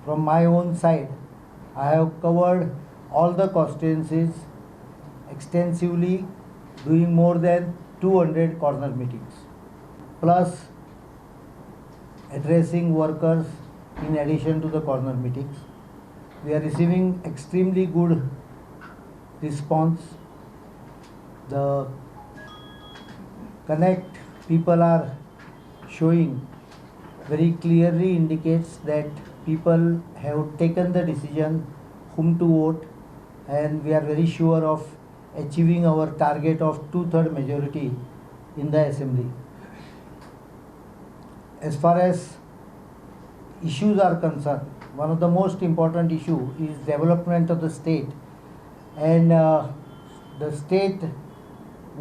from my own side, I have covered all the constituencies extensively, doing more than 200 corner meetings, plus addressing workers in addition to the corner meetings. We are receiving extremely good response. The connect people are showing very clearly indicates that people have taken the decision whom to vote, and we are very sure of achieving our target of 2/3 majority in the assembly. As far as issues are concerned, one of the most important issue is development of the state, and the state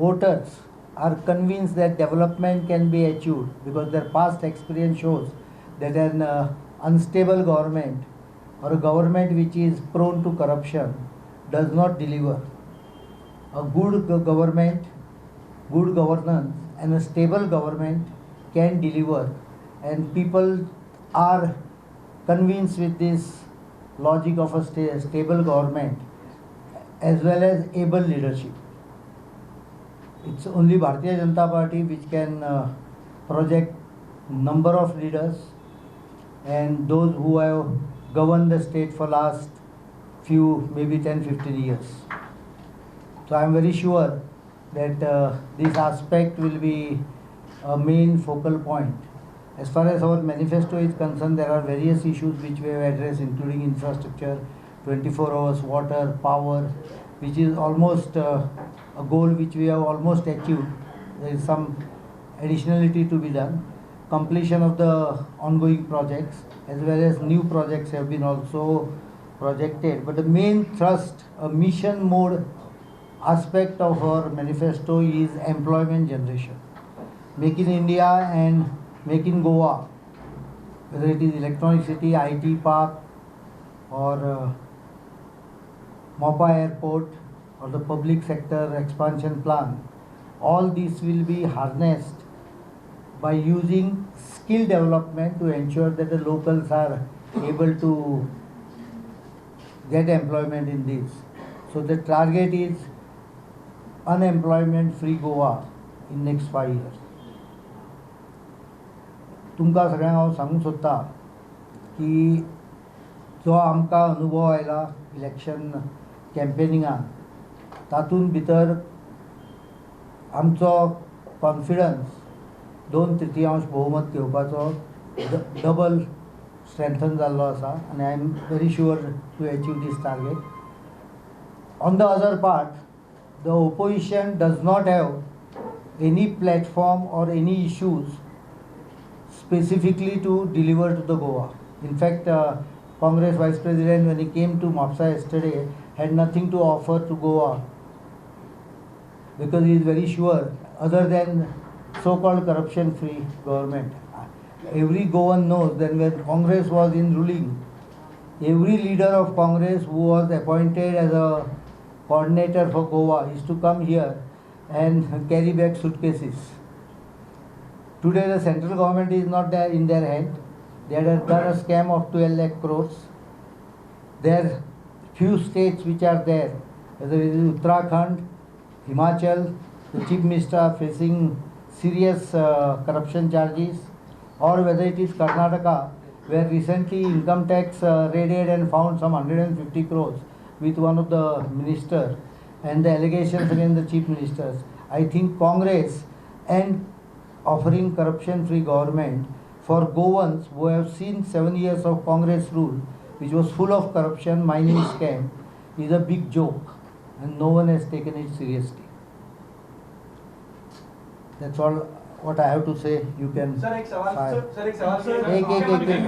voters are convinced that development can be achieved because their past experience shows that an unstable government or a government which is prone to corruption does not deliver. A good government, good governance and a stable government can deliver, and people are convinced with this logic of a stable government as well as able leadership. It's only Bharatiya Janata Party which can project number of leaders, and those who have governed the state for last few, maybe 10-15 years. So I am very sure that this aspect will be a main focal point. As far as our manifesto is concerned, there are various issues which we have addressed, including infrastructure, 24 hours water, power, which is almost a goal which we have almost achieved. There is some additionality to be done. Completion of the ongoing projects as well as new projects have been also projected. But the main thrust, a mission mode aspect of our manifesto is employment generation. Make in India and Make in Goa, whether it is Electronic City, IT Park or Mopa Airport or the public sector expansion plan, all these will be harnessed by using skill development to ensure that the locals are able to get employment in this. So the target is unemployment free Goa in next 5 years. तुमकां सगळ्यांक हांव सांगूंक सोदता की जो आमकां अनुभव आयला इलेक्शन कॅम्पेनिंगान, तातूंत भितर आमचो कॉन्फिडन्स 2/3 भोवमत घेवपाचो डबल स्ट्रेंथन जाल्लो आसा, आनी I am very sure to achieve these target. On the other part, the opposition does not have any platform or any issues specifically to deliver to the Goa. In fact, Congress Vice President, when he came to Mopsa yesterday, had nothing to offer to Goa because he is very sure, other than so-called corruption-free government. Every Goan knows that when Congress was in ruling, every leader of Congress who was appointed as a coordinator for Goa used to come here and carry back suitcases. Today the central government is not there in their hand. They had done a scam of 12 lakh crores. There are few states which are there, whether it is Uttarakhand, Himachal, the chief minister are facing serious corruption charges, or whether it is Karnataka, where recently income tax raided and found some 150 crores with one of the minister, and the allegations against the chief ministers. I think Congress and offering corruption-free government for Goans who have seen 7 years of Congress rule, which was full of corruption, mining scam, is a big joke, and no one has taken it seriously. That's all what I have to say. You can. Sir एक सवाल एक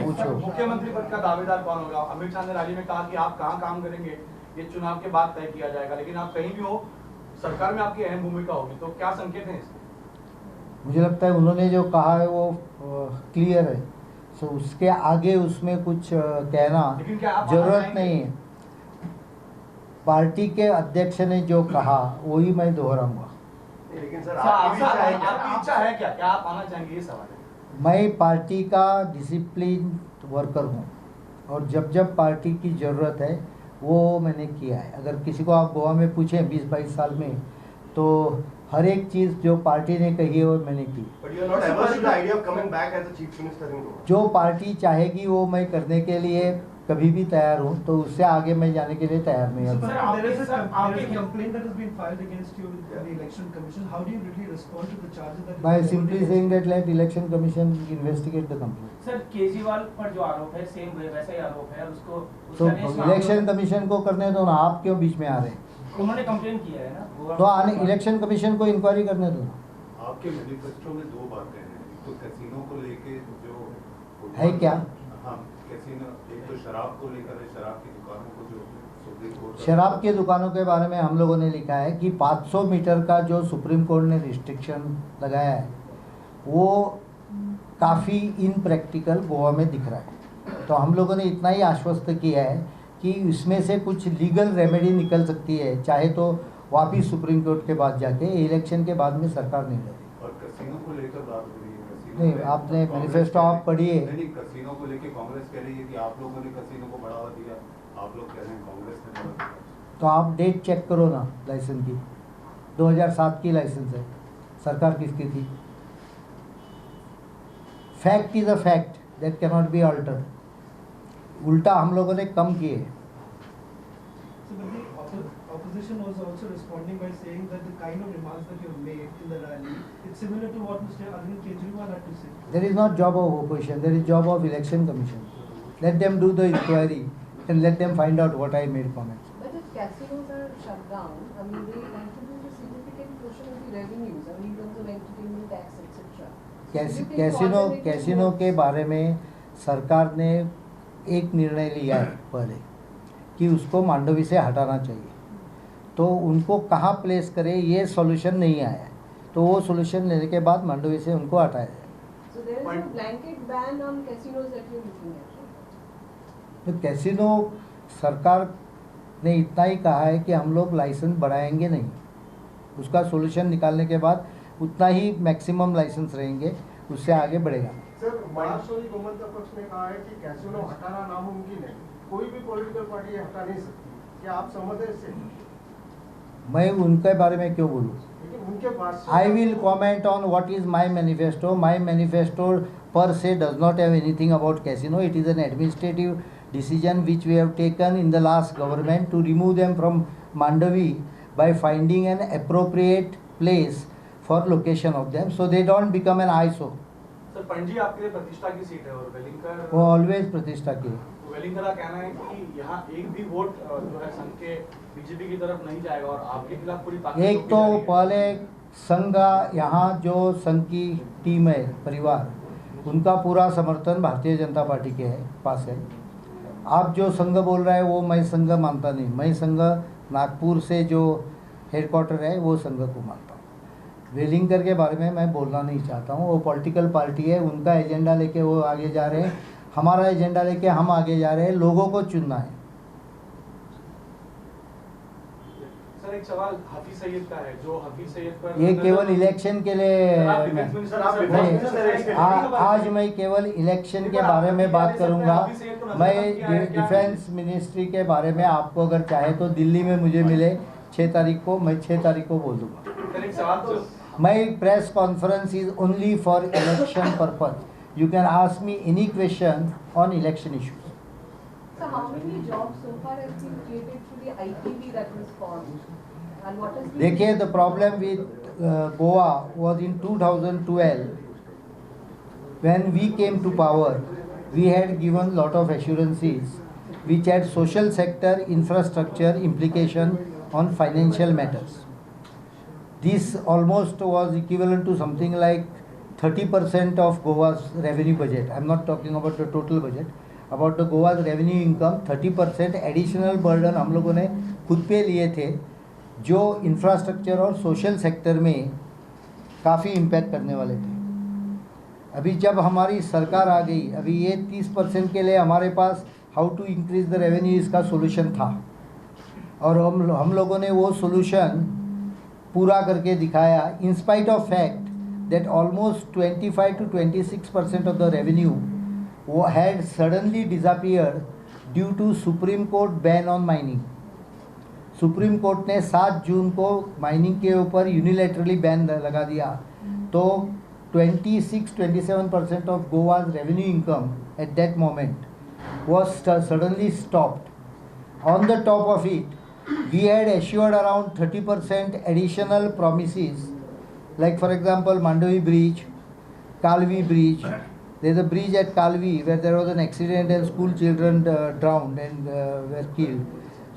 पूछो. मुख्यमंत्री पद का दावेदार कौन होगा? अमित शाह ने रैली में कहा कि आप कहाँ काम करेंगे ये चुनाव के बाद तय किया जाएगा, लेकिन आप कहीं भी हो सरकार में आपकी अहम भूमिका होगी, तो क्या संकेत है इसके? मुझे लगता है उन्होंने जो कहा है वो क्लियर है, सो उसके आगे उसमें कुछ कहना जरूरत नहीं है. पार्टी के अध्यक्ष ने जो कहा वही मैं दोहराऊंगा. लेकिन सर आपकी इच्छा है क्या? क्या आप आना चाहेंगे, ये सवाल है. मैं पार्टी का डिसिप्लिन वर्कर हूँ. और जब जब पार्टी की ज़रूरत है वो मैंने किया है। अगर किसी को आप गोवा में पूछें 20-22 साल में, तो हर एक चीज़ जो पार्टी ने कही है वो मैंने की। But you are not averse to the idea of coming back as a chief minister in Goa. जो पार्टी चाहेगी वो मैं करने के लिए कभी भी तैयार हूँ, तो उससे आगे मैं जाने के लिए तैयार नहीं हूँ। There is a complaint that has been filed against you with the election commission. How do you really respond to the charges that? By simply saying that let election commission investigate the complaint. Sir Kejriwal पर जो आरोप है same वैसा ही आरोप है, उसको तो election commission को करने दो ना, आप क्यों बीच में आ रहे हैं? उन्होंने कंप्लेन किया है ना, तो आने इलेक्शन कमीशन को इंक्वायरी करने दो ना। आपके मैनिफेस्टो में दो बातें हैं, एक तो कैसीनो को लेके जो है क्या? हाँ, कैसीनो, एक तो शराब को लेकर है, शराब की दुकानों को जो सुप्रीम कोर्ट शराब की दुकानों के बारे में हम लोगों ने लिखा है कि 500 मीटर का जो सुप्रीम कोर्ट ने रिस्ट्रिक्शन लगाया है वो काफ़ी इनप्रैक्टिकल गोवा में दिख रहा है। तो हम लोगों ने इतना ही आश्वस्त किया है कि इसमें से कुछ लीगल रेमेडी निकल सकती है, चाहे तो वापिस सुप्रीम कोर्ट के बाद जाके, इलेक्शन के बाद में सरकार नहीं लड़ेगी। और कैसीनो को लेकर बात हो रही है। कैसीनो नहीं, में आपने कांग्रेस मैनिफेस्टो आप पढ़िए। नहीं, कैसीनो को लेके कांग्रेस कह रही है कि आप लोगों ने कैसीनो को बढ़ावा दिया, आप लोग कह रहे हैं कांग्रेस ने बढ़ावा दिया। तो आप डेट चेक करो ना लाइसेंस की, 2007 की लाइसेंस है, सरकार किसकी थी? Fact is a fact that can not be altered. उल्टा हम लोगों ने कम किए। So, but the opposition was also responding by saying that the kind of remarks that you have made in the rally, it's similar to what Mr. Arvind Kejriwal had to say. There is not job of opposition, there is job of election commission. Let them do the inquiry and let them find out what I made comments. But if casinos are shut down, I mean, they contribute a significant portion of the revenues, I mean, in terms of entertainment tax, etc. Casino के बारे में सरकार ने एक निर्णय लिया है पहले कि उसको मांडवी से हटाना चाहिए, तो उनको कहाँ प्लेस करे ये सॉल्यूशन नहीं आया है, तो वो सॉल्यूशन लेने के बाद मांडवी से उनको हटाया जाए। So there is a blanket ban on casinos that you're looking at, right? तो कैसीनो सरकार ने इतना ही कहा है कि हम लोग लाइसेंस बढ़ाएंगे नहीं, उसका सॉल्यूशन निकालने के बाद उतना ही मैक्सिमम लाइसेंस रहेंगे, उससे आगे बढ़ेगा। सर, महाराष्ट्र गोमंतक पक्ष ने कहा है कि कैसीनो हटाना नामुमकिन है, कोई भी पॉलिटिकल पार्टी ये हटा नहीं सकती, क्या आप सहमत हैं इससे? मैं उनके बारे में क्यों बोलूँ? लेकिन उनके पास I will comment on what is my manifesto. My manifesto per se does not have anything about casino. It is an administrative decision which we have taken in the last government to remove them from Mandavi by finding an appropriate place for location of them, so they don't become an eyesore. Sir Panaji आपके लिए प्रतिष्ठा की seat है और वेलिंगकर वो always प्रतिष्ठा की है। वेलिंगकर का कहना है कि यहाँ एक भी वोट जो है संघ के बीजेपी की तरफ नहीं जाएगा और आपके खिलाफ पूरी ताकत एक झोंकी तो जा रही है। पहले संघ, यहाँ जो संघ की टीम है, परिवार, उनका पूरा समर्थन भारतीय जनता पार्टी के पास है। आप जो संघ बोल रहा है वो मैं संघ मानता नहीं, मैं संघ नागपुर से जो हेडक्वार्टर है वो संघ को मानता हूँ। वेलिंगकर के बारे में मैं बोलना नहीं चाहता हूँ, वो पॉलिटिकल पार्टी है, उनका एजेंडा लेके वो आगे जा रहे हैं, हमारा एजेंडा लेके हम आगे जा रहे हैं, लोगों को चुनना है। सर एक सवाल हाफिज सईद का है, जो हाफिज सईद पर ये केवल इलेक्शन के लिए आप डिफेंस मिनिस्टर आप नहीं, डिफेंस मिनिस्टर हैं, इसके आज मैं केवल इलेक्शन के बारे में बात करूंगा। मैं डिफेंस मिनिस्ट्री के बारे में आपको अगर चाहे तो दिल्ली में मुझे मिले 6 तारीख को, मैं 6 तारीख को बोल दूंगा। सर एक सवाल तो My press conference is only for election purpose. You can ask me any question on election issues. So how many jobs so far have been created through the ITV that was formed? And what has been... देखिए, the problem with Goa was in 2012 when we came to power. We had given lot of assurances which had social sector infrastructure implication on financial matters. This almost was equivalent to something like 30% of Goa's revenue budget. I am not talking about the total budget. About the Goa's revenue income, 30% additional burden हम लोगों ने खुद पे लिए थे, जो infrastructure और social sector में काफ़ी इम्पैक्ट करने वाले थे। अभी जब हमारी सरकार आ गई, अभी ये 30% के लिए हमारे पास how to increase the revenue इसका सोल्यूशन था, और हम लोगों ने वो सोल्यूशन पूरा करके दिखाया, in spite of fact that almost 25 to 26% of the revenue वो had suddenly disappeared due to supreme court ban on mining. Supreme court ने 7 जून को माइनिंग के ऊपर यूनिलैटरली बैन लगा दिया, तो 26-27% of Goa's revenue income at that moment was suddenly stopped. On the top of it, we had assured around 30% additional promises, like for example Mandovi Bridge, Kalvi Bridge. There's a bridge at Kalvi where there was an accident and school children drowned and were killed.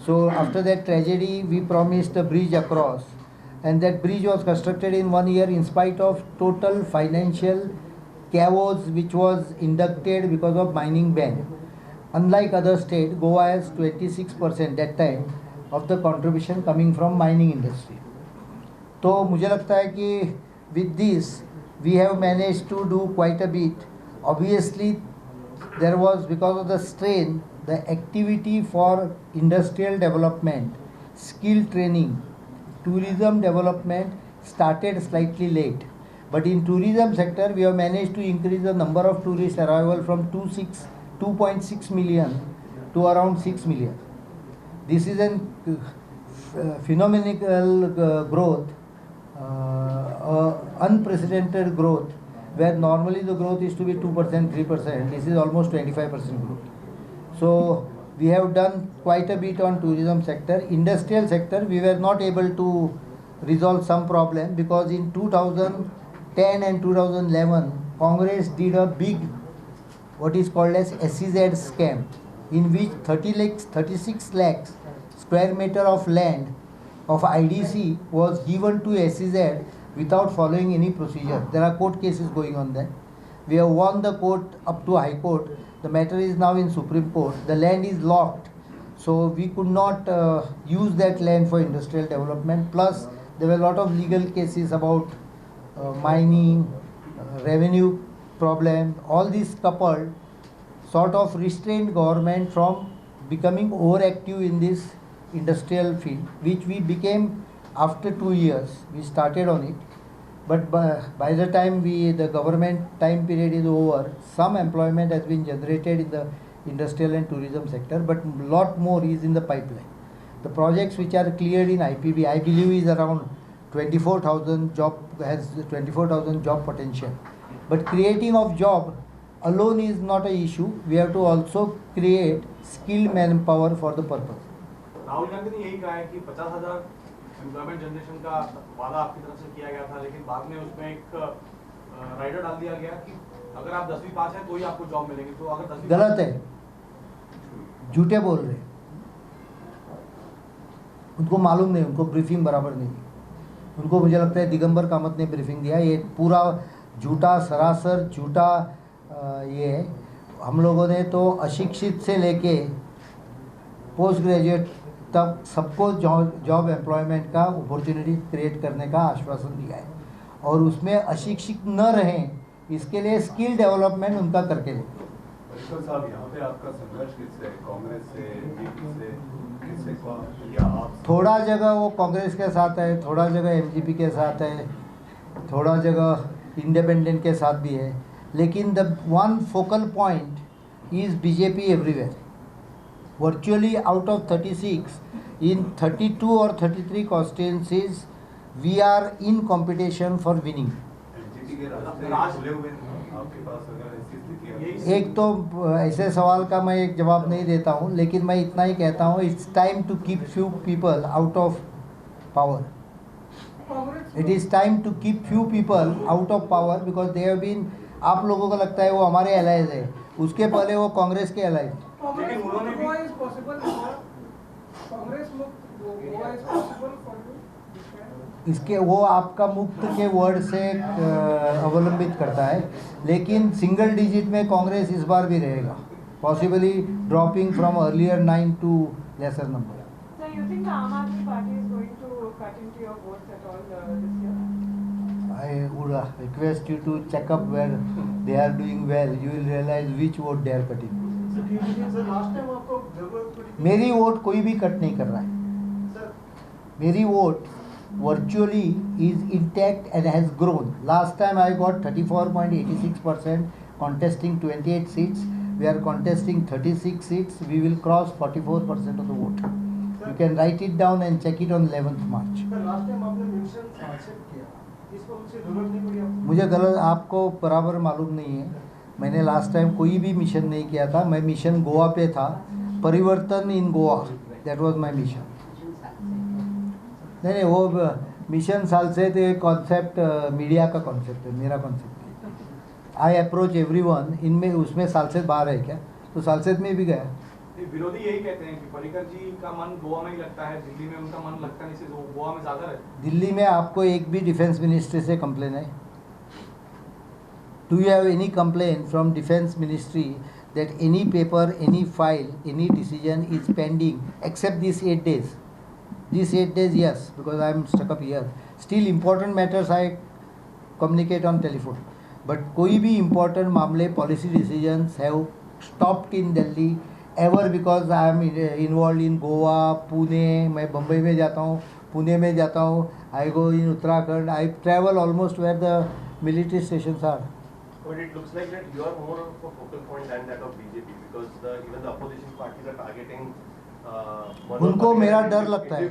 So after that tragedy, we promised a bridge across, and that bridge was constructed in 1 year in spite of total financial chaos which was inducted because of mining ban. Unlike other states, Goa has 26% that time of the contribution coming from mining industry. तो मुझे लगता है कि with this we have managed to do quite a bit. Obviously, there was, because of the strain, the activity for industrial development, skill training, tourism development started slightly late. But in tourism sector, we have managed to increase the number of tourist arrival from 2.6 million to around 6 million. This is an phenomenal growth, unprecedented growth, where normally the growth is to be 2%, 3%. This is almost 25% growth. So we have done quite a bit on tourism sector. Industrial sector, we were not able to resolve some problem because in 2010 and 2011, Congress did a big, what is called as SEZ scam, in which 36 lakhs square meter of land of IDC was given to SEZ without following any procedure. There are court cases going on there. We have won the court up to High Court. The matter is now in Supreme Court. The land is locked, so we could not use that land for industrial development. Plus, there were a lot of legal cases about mining, revenue problem. All these coupled sort of restrained government from becoming overactive in this industrial field, which we became after 2 years. We started on it, but by the time the government time period is over, some employment has been generated in the industrial and tourism sector, but lot more is in the pipeline. The projects which are cleared in IPB, I believe, is around 24,000 job, has 24,000 job potential. But creating of job alone is not an issue. We have to also create skilled manpower for the purpose. Rahul Gandhi ने यही कहा है कि 50,000 employment generation का वादा आपकी तरफ से किया गया था, लेकिन बाद में उसमें एक राइडर डाल दिया गया कि अगर आप 10वीं पास हैं तो ही आपको जॉब मिलेगी। तो अगर 10वीं गलत है, झूठे बोल रहे हैं। उनको मालूम नहीं, उनको ब्रीफिंग बराबर नहीं। उनको मुझे लगता है दिगंबर कामत ने ब्रीफिंग दिया। ये पूरा झूठा, सरासर झूठा ये है। हम लोगों ने तो अशिक्षित से लेके पोस्ट ग्रेजुएट तक सबको जॉब एम्प्लॉयमेंट का अपॉर्चुनिटी क्रिएट करने का आश्वासन दिया है, और उसमें अशिक्षित न रहें इसके लिए स्किल डेवलपमेंट उनका करके लें। परिकर साहब, यहाँ पे आपका संघर्ष किससे है? कांग्रेस से, बीजेपी से, किससे, या आप? थोड़ा जगह वो कांग्रेस के साथ है, थोड़ा जगह एमजीपी के साथ है, थोड़ा जगह इंडिपेंडेंट के साथ भी है, लेकिन the one focal point is BJP everywhere. Virtually out of 36, in 32 or 33 constituencies, we are in competition for winning. NGT के रास्ते खुले हुए हैं आपके पास, अगर ऐसी स्थिति है? एक तो ऐसे सवाल का मैं एक जवाब नहीं देता हूँ, लेकिन मैं इतना ही कहता हूँ, it's time to keep few people out of power. It is time to keep few people out of power because they have been, आप लोगों को लगता है वो हमारे एलाइज है, उसके पहले वो कांग्रेस के एलाइज। लेकिन उन्होंने भी इसके वो आपका मुक्त के वर्ड से अवलंबित करता है, लेकिन सिंगल डिजिट में कांग्रेस इस बार भी रहेगा, possibly dropping from earlier 9 to lesser number. So you think the Aam Aadmi Party is going to cut into your votes at all this year? I would request you to check up where they are doing well. You will realize which vote they are cutting. Sir last time आपको जरूरत पड़ी? मेरी vote कोई भी cut नहीं कर रहा है। सर मेरी vote virtually is intact and has grown. Last time I got 34.86% contesting 28 seats. we are contesting 36 seats, we will cross 44% of the vote. You can write it down and check it on 11th March. Sir last time आपने mission accept किया, इस पर मुझसे जरूरत नहीं पड़ी आपको? मुझे गलत, आपको बराबर मालूम नहीं है, मैंने लास्ट टाइम कोई भी मिशन नहीं किया था, मैं मिशन गोवा पे था, परिवर्तन in Goa, that was my mission. नहीं वो मिशन साल से तो कॉन्सेप्ट मीडिया का कॉन्सेप्ट है, मेरा कॉन्सेप्ट है। आई अप्रोच एवरीवन, इनमें उसमें सालसेद बाहर है क्या, तो सालसेद में भी गया। विरोधी यही कहते हैं कि पर्रिकर जी का मन गोवा में ही लगता है, दिल्ली में उनका मन लगता नहीं, सिर्फ वो गोवा में ज्यादा रहते हैं। दिल्ली में आपको एक भी डिफेंस मिनिस्ट्री से कंप्लेन है? Do you have any complain from defence ministry that any paper, any file, any decision is pending except this 8 days? These 8 days, yes, because I am stuck up here. Still important matters I communicate on telephone. But कोई भी important मामले, policy decisions have stopped in Delhi ever because I am involved in Goa, Pune, मैं बम्बई में जाता हूँ, पुणे में जाता हूँ, I go in Uttarakhand, I travel almost where the military stations are. But it looks like that you are more of a focal point than that of BJP because even the opposition parties are targeting उनको मेरा डर लगता है,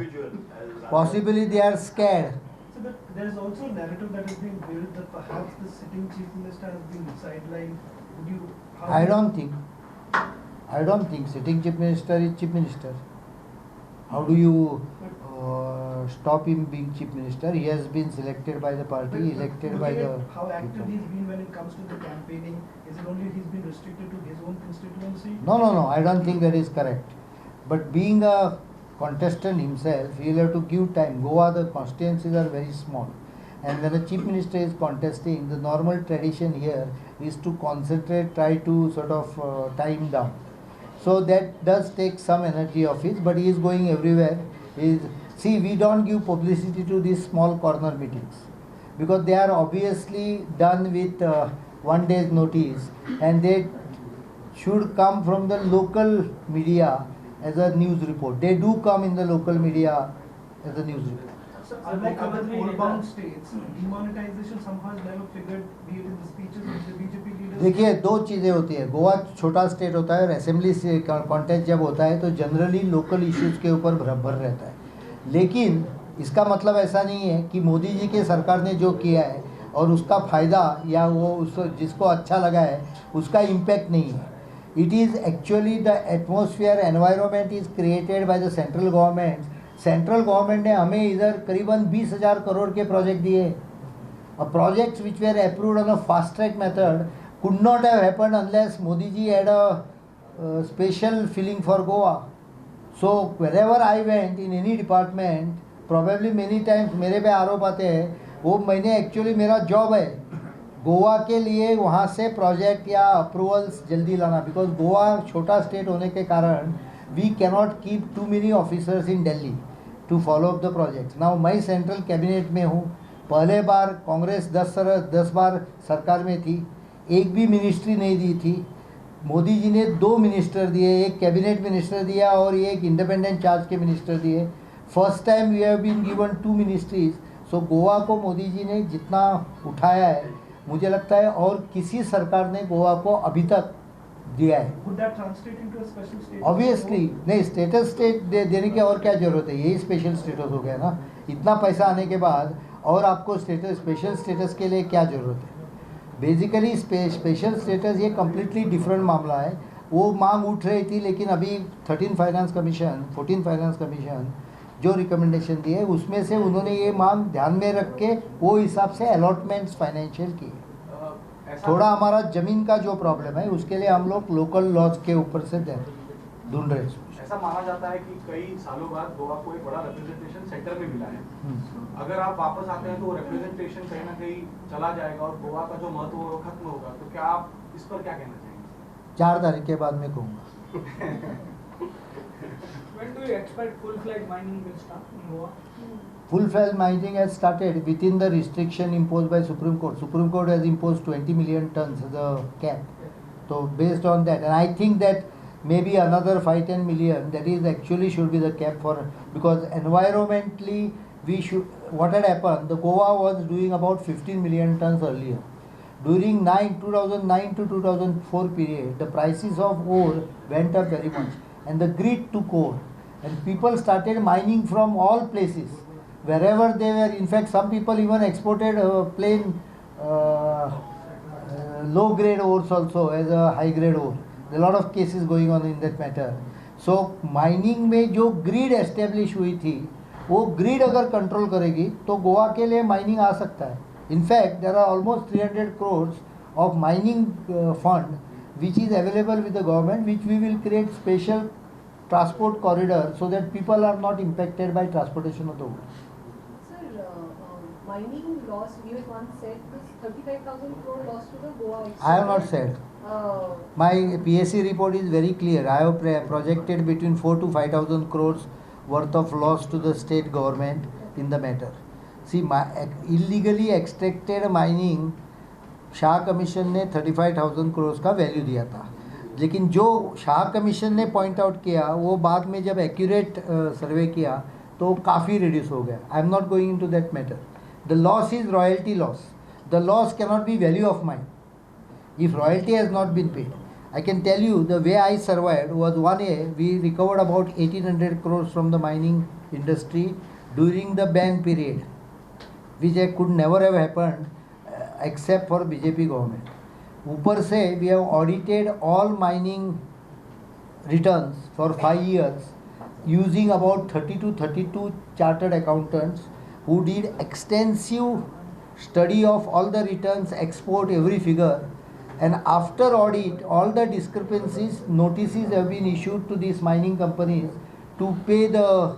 possibly they are scared. So there is also a narrative that is being built that perhaps the sitting chief minister has been sidelined. Would you? I don't think sitting chief minister is chief minister. How do you stop him being chief minister? He has been selected by the party, elected by the how active people. he's been when it comes to the campaigning? Is it only he's been restricted to his own constituency? No, I don't think that is correct. But being a contestant himself, he will have to give time. Goa, the constituencies are very small. And when a chief minister is contesting, the normal tradition here is to concentrate, try to sort of time down. So that does take some energy of his, but he is going everywhere. See, we don't give publicity to these small corner meetings because they are obviously done with 1 day's notice, and they should come from the local media as a news report. They do come in the local media as a news report. So unlike other poll-bound states, demonetization somehow has never figured, be it in the speeches of the BJP leaders. देखिए, दो चीज़ें होती है, गोवा छोटा state होता है और assembly से कॉन्टेस्ट जब होता है तो जनरली लोकल इश्यूज के ऊपर भर रहता है, लेकिन इसका मतलब ऐसा नहीं है कि मोदी जी के सरकार ने जो किया है और उसका फ़ायदा या वो उस जिसको अच्छा लगा है उसका इम्पैक्ट नहीं है. It is actually the atmosphere, environment is created by the central government. Central government ने हमें इधर करीबन 20,000 करोड़ के प्रोजेक्ट दिए. Projects which were approved on a fast track method could not have happened unless Modi ji had a special feeling for Goa. So wherever I went in any department, probably many times मेरे पे आरोप आते हैं, वो मैंने एक्चुअली मेरा job है गोवा के लिए वहाँ से प्रोजेक्ट या अप्रूवल्स जल्दी लाना, बिकॉज गोवा छोटा स्टेट होने के कारण we cannot keep too many officers in Delhi to follow up the projects. Now मैं सेंट्रल कैबिनेट में हूँ, पहले बार कांग्रेस 10 बार सरकार में थी, एक भी मिनिस्ट्री नहीं दी थी. मोदी जी ने 2 मिनिस्टर दिए, एक कैबिनेट मिनिस्टर दिया और एक इंडिपेंडेंट चार्ज के मिनिस्टर दिए. First time we have been given 2 ministries. So Goa को मोदी जी ने जितना उठाया है मुझे लगता है और किसी सरकार ने गोवा को अभी तक दिया है. ऑब्वियसली नहीं, स्टेटस स्टेट देने की और क्या ज़रूरत है, यही स्पेशल स्टेटस हो गया ना. इतना पैसा आने के बाद और आपको स्पेशल स्टेटस के लिए क्या ज़रूरत है. बेसिकली स्पेशल स्टेटस ये कम्प्लीटली डिफरेंट मामला है. वो मांग उठ रही थी, लेकिन अभी 14 फाइनेंस कमीशन जो रिकमेंडेशन दिए उसमें से उन्होंने ये मांग ध्यान में रख के वो हिसाब से अलॉटमेंट्स फाइनेंशियल किए. थोड़ा हमारा ज़मीन का जो प्रॉब्लम है उसके लिए हम लोग लोकल लॉज के ऊपर से ढूंढ रहे हैं. ऐसा माना जाता है कि कई सालों बाद गोवा को एक बड़ा रिप्रेजेंटेशन सेंटर में मिला है. अगर आप वापस आते हैं तो वो रिप्रेजेंटेशन कहीं ना कहीं चला जाएगा और गोवा का जो महत्व वो खत्म होगा. तो क्या आप इस पर क्या कहना चाहेंगे? 4 तारीख के बाद मैं कहूँगा. When do you expect full-fledged mining will start in Goa? Full-fledged mining has started within the restriction imposed by Supreme Court. Supreme Court has imposed 20 million tons as a cap. So based on that, and I think that maybe another 5-10 million, that is actually should be the cap for, because environmentally we should, what had happened, the Goa was doing about 15 million tons earlier. During 2009 to 2004 period, the prices of ore went up very much, and the greed took over, and people started mining from all places, wherever they were. In fact, some people even exported plain low grade ores also as a high grade ore. There are a lot of cases going on in that matter. So mining में जो greed establish हुई थी, वो greed अगर control करेगी तो गोवा के लिए mining आ सकता है. In fact, there are almost 300 crores of mining fund which is available with the government, which we will create special transport corridor so that people are not impacted by transportation of the ore. Sir, mining loss, you had once said this 35,000 crore loss to the Goa exchange. I have not said. My PSC report is very clear. I have projected between 4,000 to 5,000 crores worth of loss to the state government in the matter. See, illegally extracted mining, Shah commission ने 35,000 करोड़ का value दिया था, लेकिन जो Shah commission ने point out किया वो बाद में जब एक्यूरेट सर्वे किया तो काफ़ी रिड्यूस हो गया. I am not going into that matter. The loss is royalty loss. The loss cannot be value of mine if royalty has not been paid. I can tell you the way I survived was 1A, we recovered about 1800 crores from the mining industry during the ban period, which could never have happened except for BJP government. ऊपर से we have audited all mining returns for 5 years using about 30 to 32 chartered accountants who did extensive study of all the returns, export every figure. And after audit, all the discrepancies, notices have been issued to these mining companies to pay the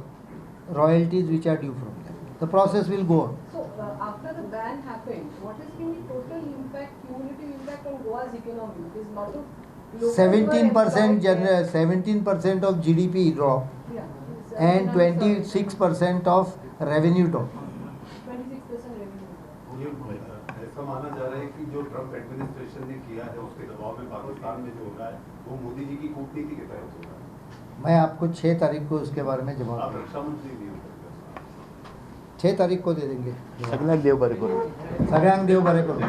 royalties which are due from them. The process will go on. So, after the ban happened, what has been the total impact, cumulative impact on Goa's economy? It is lot of 17% of GDP drop, yeah, and 26% of revenue drop. 26% revenue. ये ऐसा माना जा रहा है कि जो Trump administration ने किया है उसके दबाव में पाकिस्तान में जो हो रहा है वो मोदी जी की कूटनीति के तहत हो रहा है. मैं आपको 6 तारीख को उसके बारे में जवाब आप रक्षा मंत्री नहीं हो सकते. 6 तारीख को दे देंगे. सगळ्यांक देव बरें करूं. सगळ्यांक देव बरें करूं.